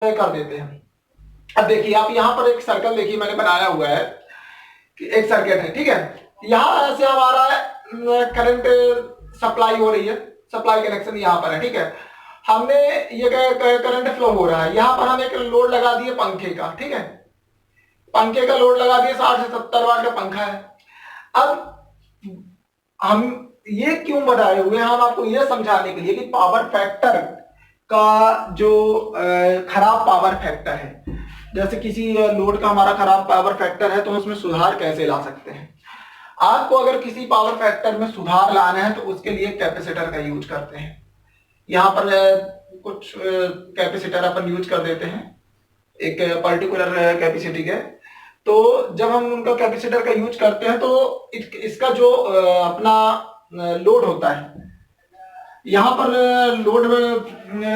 कर देते हैं। अब देखिए आप यहाँ पर एक सर्कल देखिए मैंने बनाया हुआ है कि एक सर्किट है, ठीक है। यहाँ से हमारा करंट सप्लाई हो रही है, सप्लाई कनेक्शन यहाँ पर है, ठीक है। हमने ये करंट फ्लो हो रहा है, यहाँ पर हम एक लोड लगा दिए पंखे का, ठीक है। पंखे का लोड लगा दिए, 60 से 70 वाट का पंखा है। अब हम ये क्यों बताए हुए हैं, हम आपको ये समझाने के लिए कि पावर फैक्टर का जो खराब पावर फैक्टर है, जैसे किसी लोड का हमारा खराब पावर फैक्टर है तो उसमें सुधार कैसे ला सकते हैं। आपको अगर किसी पावर फैक्टर में सुधार लाना है तो उसके लिए कैपेसिटर का यूज करते हैं। यहाँ पर कुछ कैपेसिटर अपन यूज कर देते हैं एक पर्टिकुलर कैपेसिटी के। तो जब हम उनका कैपेसिटर का यूज करते हैं तो इसका जो अपना लोड होता है, यहाँ पर लोड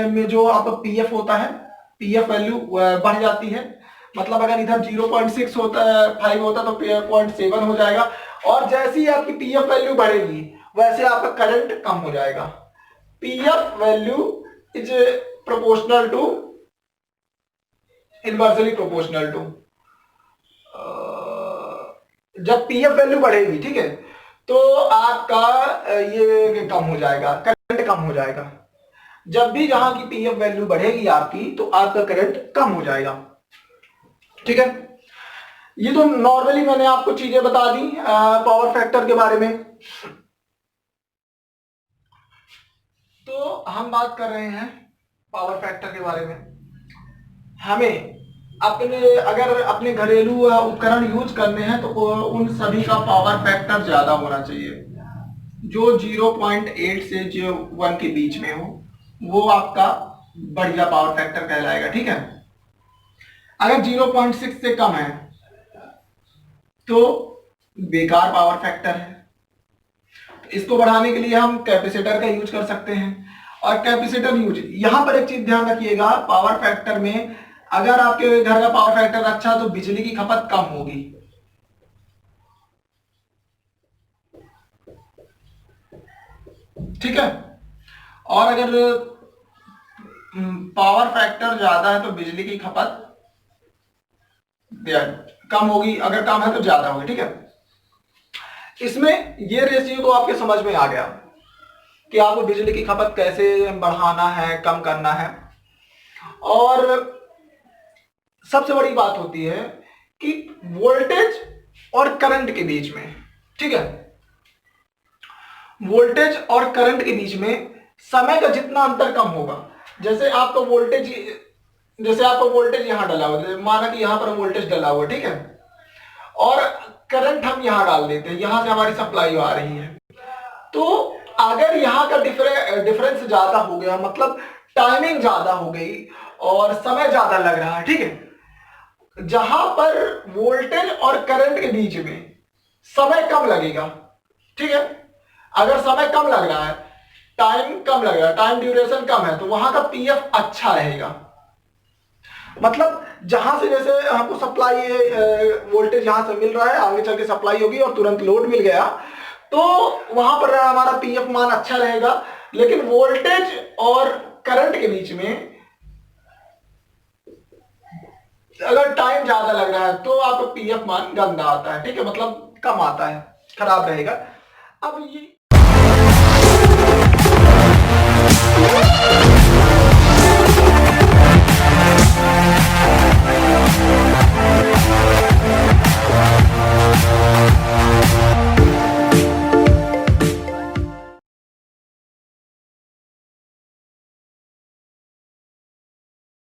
में जो आपका पीएफ होता है, पीएफ वैल्यू बढ़ जाती है। मतलब अगर इधर 0.6 होता है 5 होता तो 0.7 हो जाएगा, और जैसे ही आपकी पीएफ वैल्यू बढ़ेगी वैसे आपका करंट कम हो जाएगा। PF value is proportional to, inversely proportional to, जब पीएफ वैल्यू बढ़ेगी, ठीक है, तो आपका ये कम हो जाएगा, करंट कम हो जाएगा। जब भी जहां की पीएफ वैल्यू बढ़ेगी आपकी तो आपका करंट कम हो जाएगा, ठीक है। ये तो नॉर्मली मैंने आपको चीजें बता दी पावर फैक्टर के बारे में। तो हम बात कर रहे हैं पावर फैक्टर के बारे में। हमें अगर अपने घरेलू उपकरण यूज करने हैं तो उन सभी का पावर फैक्टर ज्यादा होना चाहिए। जो 0.8 से जो 1 के बीच में हो वो आपका बढ़िया पावर फैक्टर कहलाएगा, ठीक है। अगर 0.6 से कम है तो बेकार पावर फैक्टर है। इसको बढ़ाने के लिए हम कैपेसिटर का यूज कर सकते हैं। और कैपेसिटर यूज, यहां पर एक चीज ध्यान रखिएगा, पावर फैक्टर में अगर आपके घर का पावर फैक्टर अच्छा तो बिजली की खपत कम होगी। ठीक है। और अगर पावर फैक्टर ज्यादा है तो बिजली की खपत कम होगी, अगर कम है तो ज्यादा होगी, ठीक है। इसमें ये रेशियो तो आपके समझ में आ गया कि आपको बिजली की खपत कैसे बढ़ाना है, कम करना है। और सबसे बड़ी बात होती है कि वोल्टेज और करंट के बीच में, ठीक है, वोल्टेज और करंट के बीच में समय का जितना अंतर कम होगा, जैसे आपका वोल्टेज यहां डला हुआ, माना कि यहां पर वोल्टेज डला हुआ, ठीक है, और करंट हम यहां डाल देते हैं, यहां से हमारी सप्लाई आ रही है। तो अगर यहां का डिफरेंस ज्यादा हो गया, मतलब टाइमिंग ज्यादा हो गई और समय ज्यादा लग रहा है, ठीक है, जहां पर वोल्टेज और करंट के बीच में समय कम लगेगा, ठीक है, अगर समय कम लग रहा है, टाइम कम लग रहा है, टाइम ड्यूरेशन कम है, तो वहां का पीएफ अच्छा रहेगा। मतलब जहां से जैसे हमको सप्लाई वोल्टेज यहां से मिल रहा है, आगे चल के सप्लाई होगी और तुरंत लोड मिल गया, तो वहां पर हमारा पीएफ मान अच्छा रहेगा। लेकिन वोल्टेज और करंट के बीच में अगर टाइम ज्यादा लग रहा है तो आपका पीएफ मान गंदा आता है, ठीक है, मतलब कम आता है, खराब रहेगा। अब ये